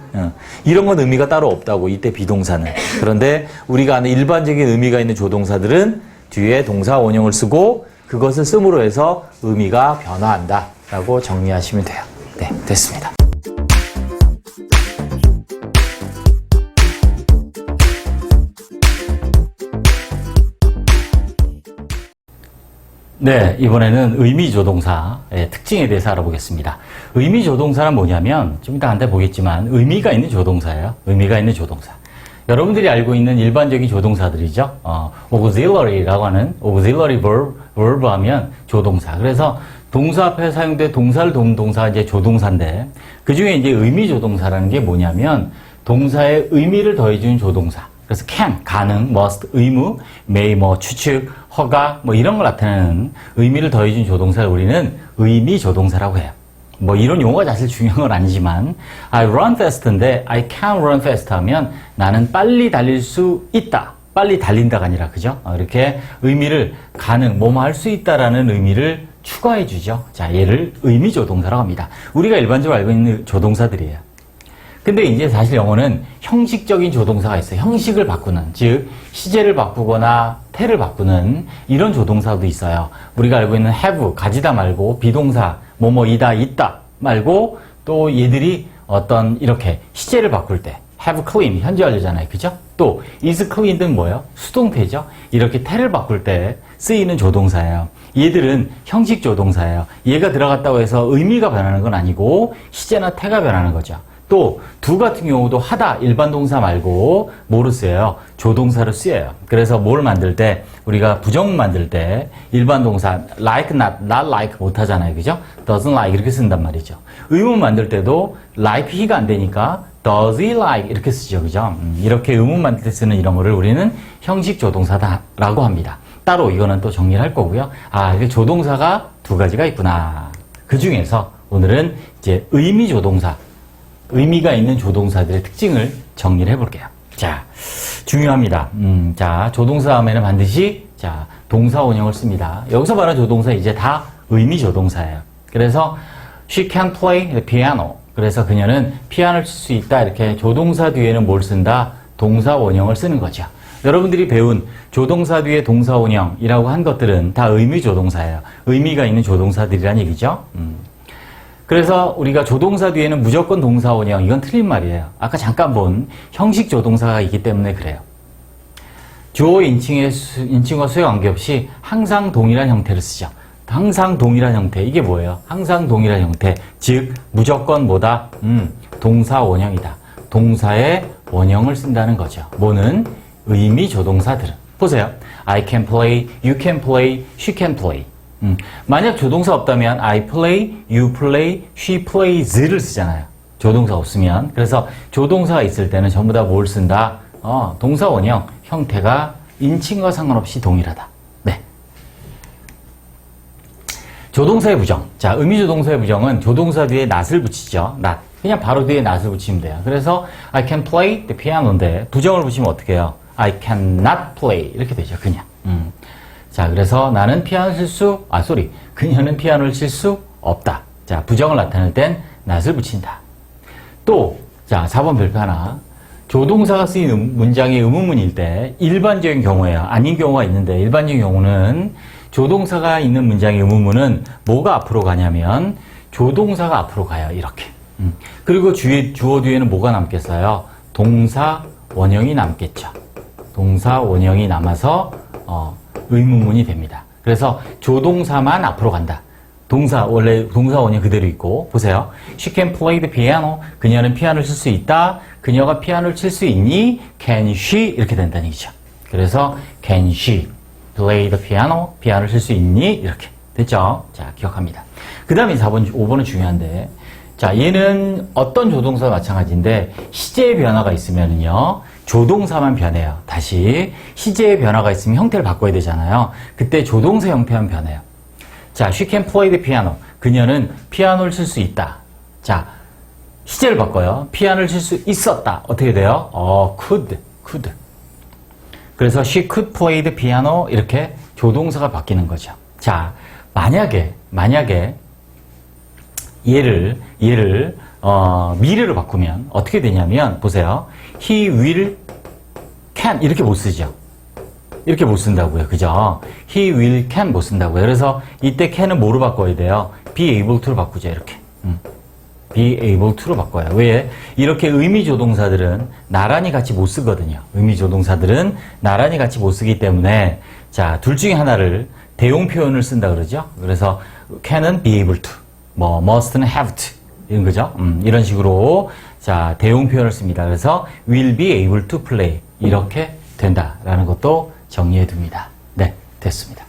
이런 건 의미가 따로 없다고, 이때 비동사는. 그런데 우리가 아는 일반적인 의미가 있는 조동사들은 뒤에 동사 원형을 쓰고 그것을 씀으로 해서 의미가 변화한다. 라고 정리하시면 돼요. 네, 됐습니다. 네, 이번에는 의미조동사의 특징에 대해서 알아보겠습니다. 의미조동사는 뭐냐면, 좀 이따 한테 보겠지만, 의미가 있는 조동사예요. 의미가 있는 조동사. 여러분들이 알고 있는 일반적인 조동사들이죠. auxiliary라고 하는 auxiliary verb 하면 조동사. 그래서 동사 앞에 사용된 동사를 돕는 동사가 이제 조동사인데, 그 중에 이제 의미조동사라는 게 뭐냐면, 동사의 의미를 더해주는 조동사. 그래서 can, 가능, must, 의무, may, 뭐 추측, 허가, 뭐 이런 걸 나타내는 의미를 더해준 조동사를 우리는 의미조동사라고 해요. 뭐 이런 용어가 사실 중요한 건 아니지만 I run fast인데 I can run fast 하면 나는 빨리 달릴 수 있다. 빨리 달린다가 아니라, 그죠? 이렇게 의미를 가능, 뭐뭐 할 수 있다라는 의미를 추가해 주죠. 자, 얘를 의미조동사라고 합니다. 우리가 일반적으로 알고 있는 조동사들이에요. 근데 이제 사실 영어는 형식적인 조동사가 있어요. 형식을 바꾸는, 즉 시제를 바꾸거나 태를 바꾸는 이런 조동사도 있어요. 우리가 알고 있는 have, 가지다 말고 비동사, 뭐뭐이다, 있다 말고 또 얘들이 어떤 이렇게 시제를 바꿀 때 have clean, 현재 완료잖아요. 그죠? 또 is clean 등 뭐예요? 수동태죠. 이렇게 태를 바꿀 때 쓰이는 조동사예요. 얘들은 형식 조동사예요. 얘가 들어갔다고 해서 의미가 변하는 건 아니고 시제나 태가 변하는 거죠. 또 do 같은 경우도 하다, 일반 동사 말고 뭐로 쓰여요? 조동사로 쓰여요. 그래서 뭘 만들 때, 우리가 부정문 만들 때 일반 동사 like, not like 못 하잖아요. 그죠? doesn't like 이렇게 쓴단 말이죠. 의문 만들 때도 like he가 안 되니까 does he like 이렇게 쓰죠. 그죠? 이렇게 의문 만들 때 쓰는 이런 거를 우리는 형식 조동사다라고 합니다. 따로 이거는 또 정리를 할 거고요. 아, 이게 조동사가 두 가지가 있구나. 그 중에서 오늘은 이제 의미 조동사, 의미가 있는 조동사들의 특징을 정리를 해볼게요. 자, 중요합니다. 자, 조동사 다음에는 반드시, 자, 동사 원형을 씁니다. 여기서 말하는 조동사 이제 다 의미 조동사예요. 그래서, She can play the piano. 그래서 그녀는 피아노를 칠 수 있다. 이렇게 조동사 뒤에는 뭘 쓴다? 동사 원형을 쓰는 거죠. 여러분들이 배운 조동사 뒤에 동사 원형이라고 한 것들은 다 의미 조동사예요. 의미가 있는 조동사들이란 얘기죠. 그래서 우리가 조동사 뒤에는 무조건 동사 원형, 이건 틀린 말이에요. 아까 잠깐 본 형식 조동사가 있기 때문에 그래요. 주어 인칭과 수에 관계없이 항상 동일한 형태를 쓰죠. 항상 동일한 형태, 이게 뭐예요? 항상 동일한 형태, 즉 무조건 뭐다? 동사 원형이다. 동사의 원형을 쓴다는 거죠. 뭐는? 의미 조동사들은. 보세요. I can play, you can play, she can play. 만약 조동사 없다면 I play, you play, she plays를 쓰잖아요. 조동사 없으면. 그래서 조동사가 있을 때는 전부 다 뭘 쓴다? 동사 원형, 형태가 인칭과 상관없이 동일하다. 네. 조동사의 부정. 자, 의미조동사의 부정은 조동사 뒤에 not을 붙이죠. not. 그냥 바로 뒤에 not을 붙이면 돼요. 그래서 I can play the piano인데 부정을 붙이면 어떻게 해요? I cannot play. 이렇게 되죠. 그냥. 자, 그래서 나는 피아노를 그녀는 피아노를 칠 수 없다. 자, 부정을 나타낼 땐 not을 붙인다. 또, 자, 4번 별표 하나. 조동사가 쓰인 문장이 의문문일 때 일반적인 경우예요. 아닌 경우가 있는데 일반적인 경우는 조동사가 있는 문장의 의문문은 뭐가 앞으로 가냐면 조동사가 앞으로 가요. 이렇게. 그리고 주어 뒤에는 뭐가 남겠어요? 동사 원형이 남겠죠. 동사 원형이 남아서 의문문이 됩니다. 그래서 조동사만 앞으로 간다. 원래 동사 원형 그대로 있고, 보세요. She can play the piano. 그녀는 피아노를 칠 수 있다. 그녀가 피아노를 칠 수 있니? Can she? 이렇게 된다는 얘기죠. 그래서 can she play the piano? 피아노를 칠 수 있니? 이렇게 됐죠? 자, 기억합니다. 그 다음에 5번은 중요한데, 자, 얘는 어떤 조동사와 마찬가지인데 시제의 변화가 있으면은요, 조동사만 변해요. 다시 시제의 변화가 있으면 형태를 바꿔야 되잖아요. 그때 조동사 형태만 변해요. 자, she can play the piano. 그녀는 피아노를 칠 수 있다. 자, 시제를 바꿔요. 피아노를 칠 수 있었다. 어떻게 돼요? could. 그래서 she could play the piano. 이렇게 조동사가 바뀌는 거죠. 자, 만약에 얘를 미래로 바꾸면 어떻게 되냐면, 보세요. he will can 이렇게 못 쓰죠. 이렇게 못 쓴다고요. 그죠? he will can 못 쓴다고요. 그래서 이때 can은 뭐로 바꿔야 돼요? be able to로 바꾸죠. 이렇게. be able to로 바꿔요. 왜? 이렇게 의미조동사들은 나란히 같이 못 쓰거든요. 의미조동사들은 나란히 같이 못 쓰기 때문에, 자, 둘 중에 하나를 대용 표현을 쓴다 그러죠. 그래서 can은 be able to, must는 have to, 이런 거죠. 이런 식으로, 자, 대용 표현을 씁니다. 그래서 will be able to play. 이렇게 된다라는 것도 정리해 둡니다. 네, 됐습니다.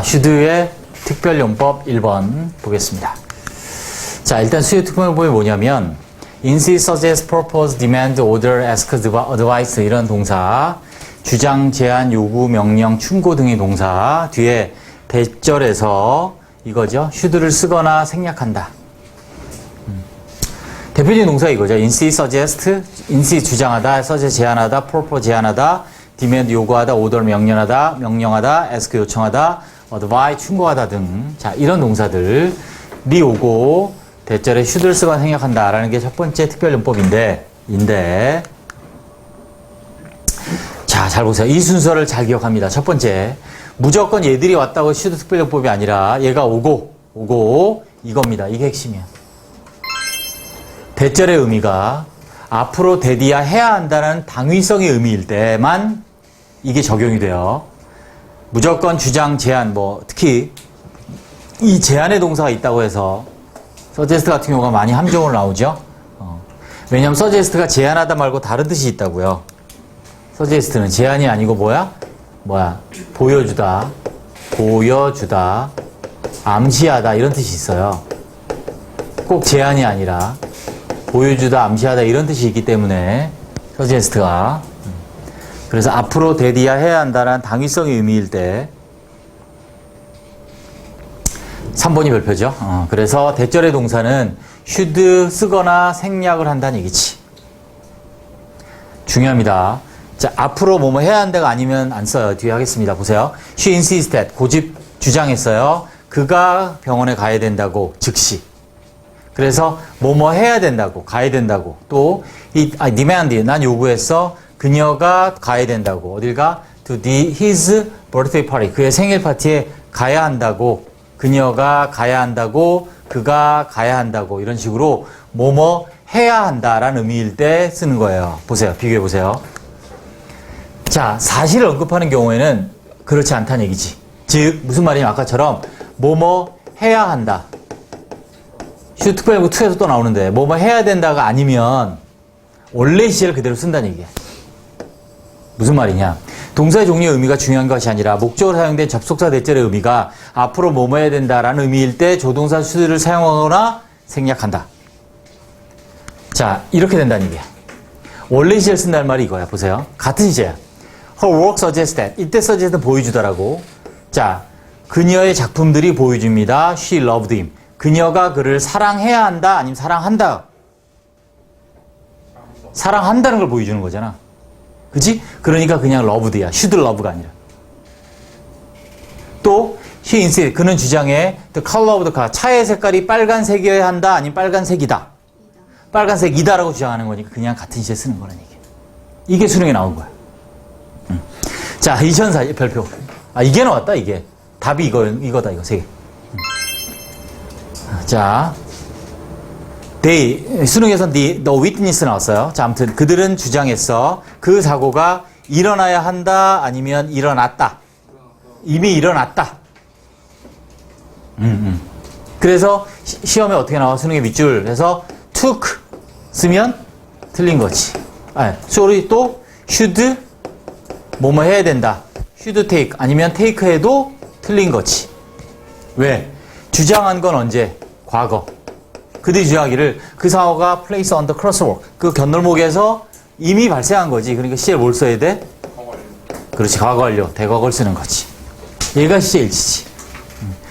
슈드의 특별용법 1번 보겠습니다. 자, 일단 수요 특별용법이 뭐냐면 insist, suggest, propose, demand, order, ask, advice 이런 동사, 주장, 제안, 요구, 명령, 충고 등의 동사 뒤에 대절에서 이거죠. should를 쓰거나 생략한다. 대표적인 동사 이거죠. insist, suggest, insist 주장하다, suggest 제안하다, propose 제안하다, demand 요구하다, order 명령하다, ask 요청하다, advise 충고하다 등. 자, 이런 동사들이 오고 대절에 should를 쓰거나 생략한다라는 게 첫 번째 특별용법인데, 자, 잘 보세요. 이 순서를 잘 기억합니다. 첫 번째, 무조건 얘들이 왔다고 should 특별용법이 아니라 얘가 오고 이겁니다. 이게 핵심이야. 대절의 의미가 앞으로 대디야 해야 한다는 당위성의 의미일 때만 이게 적용이 돼요. 무조건 주장, 제안, 특히 이 제안의 동사가 있다고 해서 suggest 같은 경우가 많이 함정으로 나오죠. 왜냐하면 suggest가 제안하다 말고 다른 뜻이 있다고요. suggest는 제안이 아니고 보여주다, 암시하다 이런 뜻이 있어요. 꼭 제안이 아니라 보여주다, 암시하다 이런 뜻이 있기 때문에 suggest가, 그래서 앞으로 대디야 해야 한다는 당위성의 의미일 때 3번이 별표죠. 그래서 대절의 동사는 should 쓰거나 생략을 한다는 얘기지. 중요합니다. 자, 앞으로 뭐뭐 해야 한다가 아니면 안 써요. 뒤에 하겠습니다. 보세요. She insisted. 고집 주장했어요. 그가 병원에 가야 된다고, 즉시. 그래서 뭐뭐 해야 된다고, 가야 된다고. 또, demand. 난 요구했어. 그녀가 가야 된다고. 어딜 가? To his birthday party. 그의 생일 파티에 가야 한다고. 그녀가 가야 한다고. 그가 가야 한다고. 이런 식으로 뭐뭐 해야 한다라는 의미일 때 쓰는 거예요. 보세요. 비교해 보세요. 자, 사실을 언급하는 경우에는 그렇지 않다는 얘기지. 즉, 무슨 말이냐면 아까처럼 뭐뭐 해야 한다. should 빼고 to에서 또 나오는데 뭐뭐 해야 된다가 아니면 원래 시제를 그대로 쓴다는 얘기야. 무슨 말이냐? 동사의 종류의 의미가 중요한 것이 아니라 목적으로 사용된 접속사 대절의 의미가 앞으로 뭐뭐 해야 된다라는 의미일 때 조동사 should를 사용하거나 생략한다. 자, 이렇게 된다는 얘기야. 원래 시제를 쓴다는 말이 이거야. 보세요. 같은 시제야. Her work suggests that. 이때 suggest는 보여주더라고. 자, 그녀의 작품들이 보여줍니다. She loved him. 그녀가 그를 사랑해야 한다, 아니면 사랑한다. 사랑한다는 걸 보여주는 거잖아. 그치? 그러니까 그냥 loved야. should love가 아니라. 또, he insisted. 그는 주장해. The color of the car. 차의 색깔이 빨간색이어야 한다, 아니면 빨간색이다. 빨간색이다라고 주장하는 거니까 그냥 같은 시제 쓰는 거라는 얘기야. 이게 수능에 나온 거야. 자, 2004 별표. 아, 이게 나왔다, 이게. 답이 이거다, 이거, 세 개. 자, 수능에선 the witness 나왔어요. 자, 아무튼 그들은 주장했어. 그 사고가 일어나야 한다, 아니면 일어났다. 이미 일어났다. 그래서 시험에 어떻게 나와? 수능의 밑줄. 그래서 took 쓰면 틀린 거지. sorry, 또 should 뭐뭐 해야 된다. should take 아니면 take 해도 틀린 거지. 왜? 주장한 건 언제? 과거. 그들이 주장하기를 그 사고가 place on the crosswalk. 그 견돌목에서 이미 발생한 거지. 그러니까 시제를 뭘 써야 돼? 그렇지. 과거 완료. 대과거를 쓰는 거지. 얘가 시제 일치지.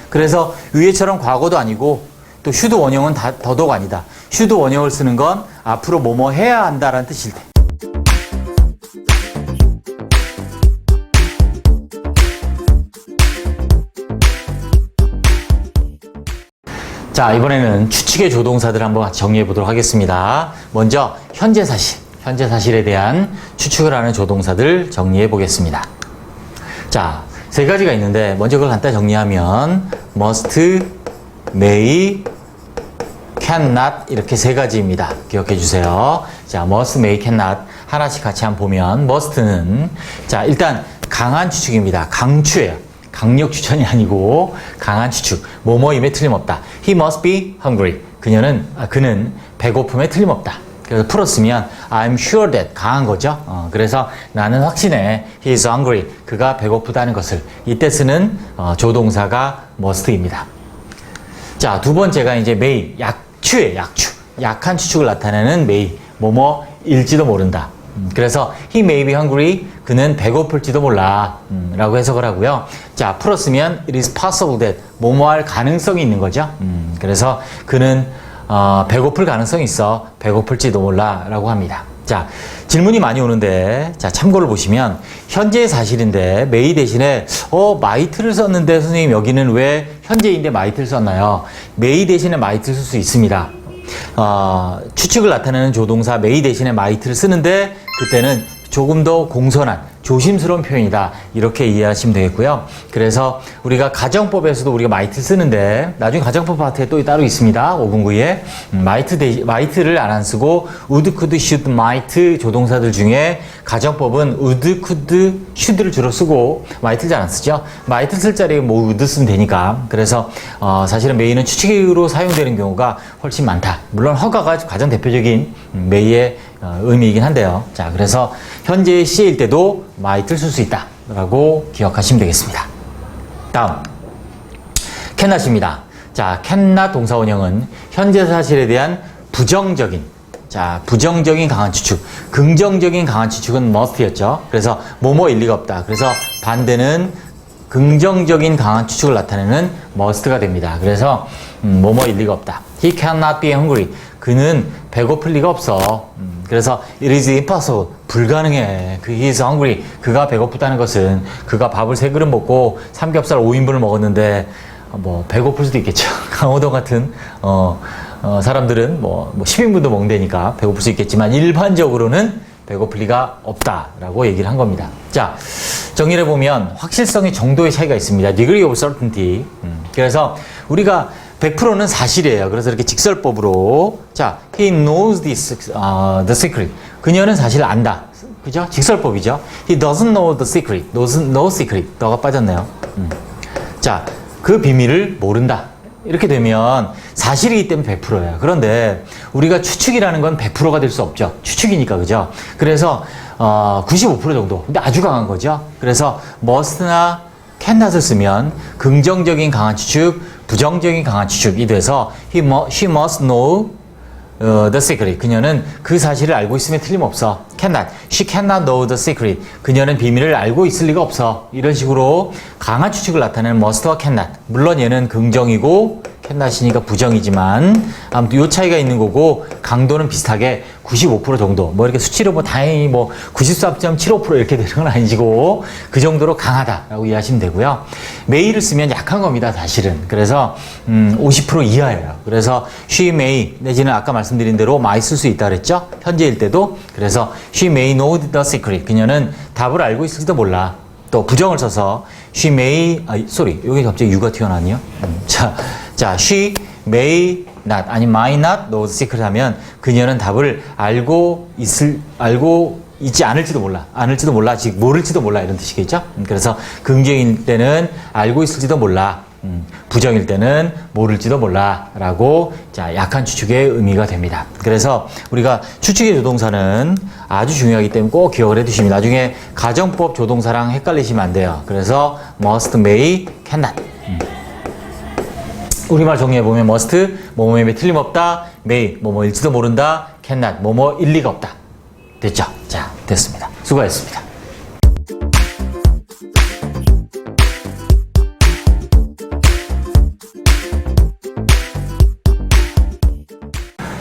그래서 위에처럼 과거도 아니고 또 should 원형은 더더욱 아니다. should 원형을 쓰는 건 앞으로 뭐뭐 해야 한다라는 뜻일 때. 자, 이번에는 추측의 조동사들 한번 같이 정리해 보도록 하겠습니다. 먼저 현재 사실, 현재 사실에 대한 추측을 하는 조동사들 정리해 보겠습니다. 자, 세 가지가 있는데 먼저 그걸 간단히 정리하면 must, may, cannot 이렇게 세 가지입니다. 기억해 주세요. 자, must, may, cannot 하나씩 같이 한번 보면 must는 자, 일단 강한 추측입니다. 강추예요. 강력 추천이 아니고 강한 추측. 뭐뭐임에 틀림없다. He must be hungry. 그는 배고픔에 틀림없다. 그래서 풀었으면 I'm sure that 강한 거죠. 그래서 나는 확신해. He is hungry. 그가 배고프다는 것을. 이때 쓰는 조동사가 must입니다. 자, 두 번째가 이제 may. 약추예요. 약추. 약한 추측을 나타내는 may. 뭐뭐일지도 모른다. 그래서 he may be hungry. 그는 배고플지도 몰라. 라고 해석을 하고요. 자, 풀었으면 it is possible that 뭐뭐할 가능성이 있는 거죠. 그래서 그는 배고플 가능성이 있어. 배고플지도 몰라. 라고 합니다. 자, 질문이 많이 오는데 자, 참고를 보시면 현재의 사실인데 may 대신에 might를 썼는데 선생님 여기는 왜 현재인데 might를 썼나요? may 대신에 might를 쓸 수 있습니다. 추측을 나타내는 조동사 may 대신에 might를 쓰는데 그때는 조금 더 공손한 조심스러운 표현이다. 이렇게 이해하시면 되겠고요. 그래서 우리가 가정법에서도 우리가 might 쓰는데 나중에 가정법 파트에 또 따로 있습니다. 5분구에 might를 안 쓰고 would, could, should, might 조동사들 중에 가정법은 would, could, should를 주로 쓰고 might를 잘 안 쓰죠. might 쓸 자리에 뭐 would 쓰면 되니까. 그래서 사실은 may는 추측으로 사용되는 경우가 훨씬 많다. 물론 허가가 가장 대표적인 may의 의미이긴 한데요. 자, 그래서 현재의 시일 때도 might를 쓸 수 있다 라고 기억하시면 되겠습니다. 다음 cannot입니다. 자, cannot 동사원형은 현재 사실에 대한 부정적인 강한 추측, 긍정적인 강한 추측은 must였죠. 그래서 뭐뭐 일리가 없다. 그래서 반대는 긍정적인 강한 추측을 나타내는 must가 됩니다. 그래서 뭐뭐 일리가 없다. He cannot be hungry. 그는 배고플 리가 없어. 그래서 it is impossible. 불가능해. He is hungry. 그가 배고프다는 것은 그가 밥을 3그릇 먹고 삼겹살 5인분을 먹었는데 뭐 배고플 수도 있겠죠. 강호동 같은 사람들은 뭐 10인분도 먹는다니까 배고플 수 있겠지만 일반적으로는 배고플 리가 없다라고 얘기를 한 겁니다. 자, 정리를 해보면 확실성의 정도의 차이가 있습니다. Degree of certainty. 그래서 우리가 100%는 사실이에요. 그래서 이렇게 직설법으로 자, he knows this, the secret. 그녀는 사실을 안다. 그죠? 직설법이죠. He doesn't know the secret. doesn't know secret. 너가 빠졌네요. 자, 그 비밀을 모른다. 이렇게 되면 사실이기 때문에 100%예요. 그런데 우리가 추측이라는 건 100%가 될 수 없죠. 추측이니까, 그죠? 그래서 95% 정도. 근데 아주 강한 거죠. 그래서 must나 cannot을 쓰면 긍정적인 강한 추측, 부정적인 강한 추측이 돼서 she must know the secret. 그녀는 그 사실을 알고 있으면 틀림없어. cannot. She cannot know the secret. 그녀는 비밀을 알고 있을 리가 없어. 이런 식으로 강한 추측을 나타내는 must와 cannot. 물론 얘는 긍정이고 cannot이니까 부정이지만 아무튼 요 차이가 있는 거고 강도는 비슷하게 95% 정도. 뭐 이렇게 수치로 뭐 다행히 뭐 94.75% 이렇게 되는 건 아니고 그 정도로 강하다라고 이해하시면 되고요. may를 쓰면 약한 겁니다, 사실은. 그래서 50% 이하예요. 그래서 she may 내지는 아까 말씀드린 대로 might 쓸 수 있다 그랬죠? 현재일 때도. 그래서 she may know the secret. 그녀는 답을 알고 있을지도 몰라. 또 부정을 써서 she may 여기 갑자기 유가 튀어나왔네요. 자, she may not 아니 might not know the secret 하면 그녀는 답을 알고 있지 않을지도 몰라, 즉 모를지도 몰라 이런 뜻이겠죠. 그래서 긍정일 때는 알고 있을지도 몰라, 부정일 때는 모를지도 몰라라고 자 약한 추측의 의미가 됩니다. 그래서 우리가 추측의 조동사는 아주 중요하기 때문에 꼭 기억을 해두시면 나중에 가정법 조동사랑 헷갈리시면 안 돼요. 그래서 must, may, cannot. 우리말 정리해보면 must, 뭐뭐에 틀림없다, may, 뭐뭐일지도 모른다, cannot, 뭐뭐일 리가 없다. 됐죠? 자, 됐습니다. 수고하셨습니다.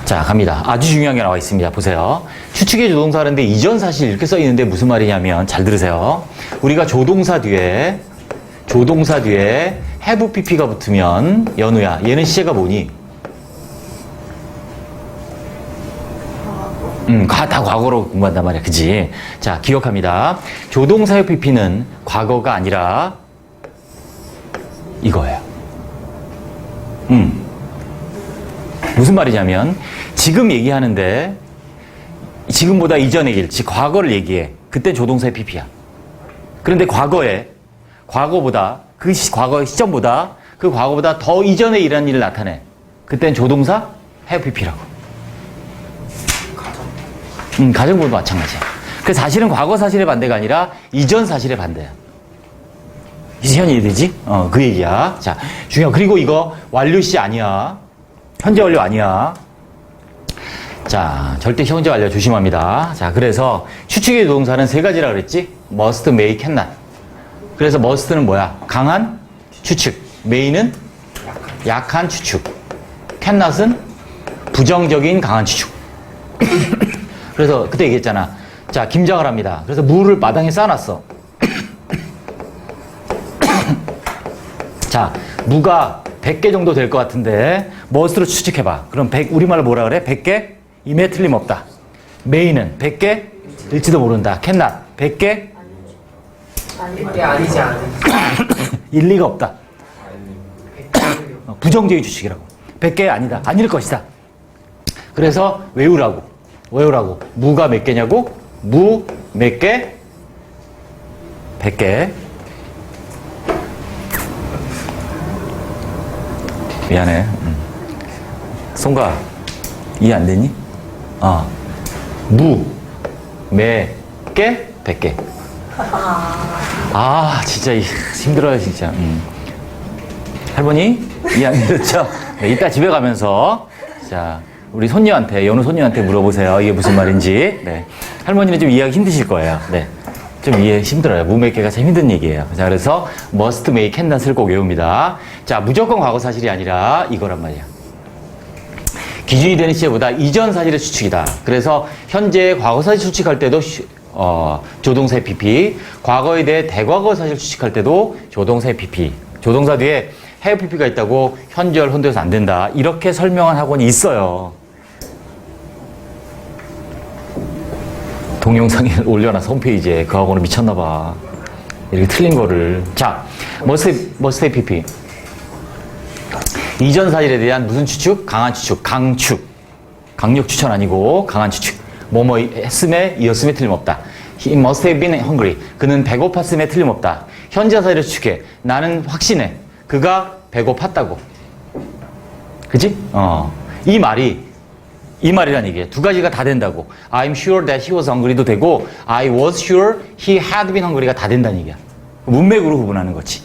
자, 갑니다. 아주 중요한 게 나와 있습니다. 보세요. 추측의 조동사 하는데 이전 사실 이렇게 써 있는데 무슨 말이냐면 잘 들으세요. 우리가 조동사 뒤에 have pp가 붙으면 연우야, 얘는 시제가 뭐니? 다 과거로 공부한단 말이야. 그지? 자, 기억합니다. 조동사의 pp는 과거가 아니라 이거예요. 무슨 말이냐면 지금 얘기하는데 지금보다 이전의 일, 즉 과거를 얘기해. 그때 조동사의 pp야. 그런데 과거보다 그 과거의 시점보다 그 과거보다 더 이전에 일한 일을 나타내. 그땐 조동사 have pp라고. 가정법도 마찬가지야. 그 사실은 과거 사실의 반대가 아니라 이전 사실의 반대야. 이제 이해되지? 그 얘기야. 자, 중요한. 그리고 이거 완료시 아니야. 현재 완료 아니야. 자, 절대 현재 완료 조심합니다. 자, 그래서 추측의 조동사는 3가지라 그랬지? must, may, cannot. 그래서 must는 뭐야? 강한 추측. may는 약한 추측. cannot은 부정적인 강한 추측. 그래서 그때 얘기했잖아. 자, 김장을 합니다. 그래서 무를 마당에 쌓아놨어. 자, 무가 100개 정도 될 것 같은데 must로 추측해봐. 그럼 우리말로 뭐라 그래? 100개? 임에 틀림없다. may는 100개? 일지도 모른다. cannot 100개? 이게 아니지 않은. 일리가 없다. 부정적인 추측이라고. 100개 아니다. 아닐 것이다. 그래서 외우라고. 무가 몇 개냐고? 무 몇 개? 100개. 미안해. 송가 이해 안 되니? 무 몇 개? 100개. 진짜 힘들어요, 진짜. 할머니 이해 안 되셨죠? 네, 이따 집에 가면서 자 우리 연우 손녀한테 물어보세요. 이게 무슨 말인지. 네. 할머니는 좀 이해하기 힘드실 거예요. 네. 좀 이해 힘들어요. 무 몇 개가 참 힘든 얘기예요. 자, 그래서 must, may, cannot을 꼭 외웁니다. 자, 무조건 과거 사실이 아니라 이거란 말이야. 기준이 되는 시제보다 이전 사실의 추측이다. 그래서 현재의 과거 사실 추측할 때도 조동사의 PP, 과거에 대해 대과거 사실 추측할 때도 조동사의 PP, 조동사 뒤에 have PP가 있다고 현재를 혼동해서 안 된다. 이렇게 설명한 학원이 있어요. 동영상에 올려놔서 홈페이지에 그 학원은 미쳤나봐. 이렇게 틀린 거를. 자, must have PP. 이전 사실에 대한 무슨 추측? 강한 추측, 강축. 강력 추천 아니고 강한 추측. 뭐뭐 했음에 이었음에 틀림없다. He must have been hungry. 그는 배고팠음에 틀림없다. 현재 사실을 추측해. 나는 확신해. 그가 배고팠다고. 그치? 이 말이란 얘기예요. 두 가지가 다 된다고. I'm sure that he was hungry도 되고 I was sure he had been hungry가 다 된다는 얘기야. 문맥으로 구분하는 거지.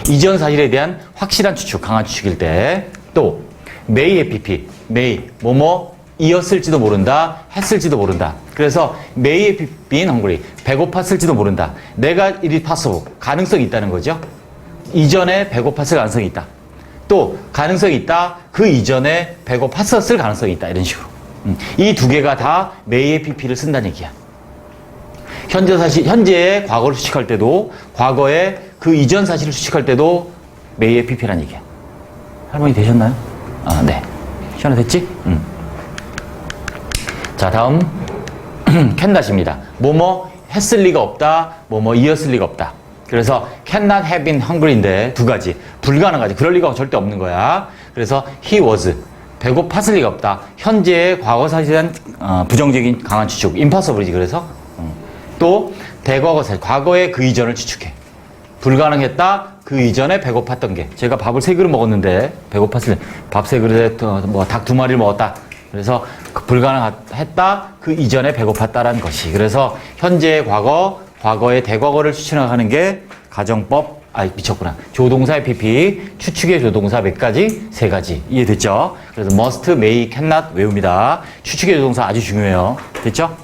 이전 사실에 대한 확실한 추측, 강한 추측일 때. 또 may의 PP, may, 뭐뭐 이었을지도 모른다, 했을지도 모른다. 그래서 may have been hungry, 배고팠을지도 모른다. 내가 it is possible, 가능성이 있다는 거죠. 이전에 배고팠을 가능성이 있다. 또 가능성이 있다, 그 이전에 배고팠었을 가능성이 있다. 이런 식으로. 이 두 개가 다 may의 pp를 쓴다는 얘기야. 현재 사실, 현재의 과거를 추측할 때도, 과거의 그 이전 사실을 추측할 때도 may의 pp란 얘기야. 할머니 되셨나요? 아, 네. 시원해 됐지? 자, 다음 캔낫입니다. 뭐뭐 했을 리가 없다, 뭐뭐 이었을 리가 없다. 그래서 cannot have been hungry인데 두 가지. 불가능하지. 그럴 리가 절대 없는 거야. 그래서 he was. 배고팠을 리가 없다. 현재의 과거 사실에 대한 부정적인 강한 추측. impossible이지. 그래서 또 대과거 사실. 과거의 그 이전을 추측해. 불가능했다. 그 이전에 배고팠던 게. 제가 밥을 3그릇 먹었는데 배고팠을 때 밥 3그릇에 닭 2마리를 먹었다. 그래서 불가능했다. 그 이전에 배고팠다라는 것이. 그래서 현재의 과거, 과거의 대과거를 추측하는 게 가정법, 미쳤구나. 조동사의 PP, 추측의 조동사 몇 가지? 3가지. 이해됐죠? 그래서 must, may, cannot 외웁니다. 추측의 조동사 아주 중요해요. 됐죠?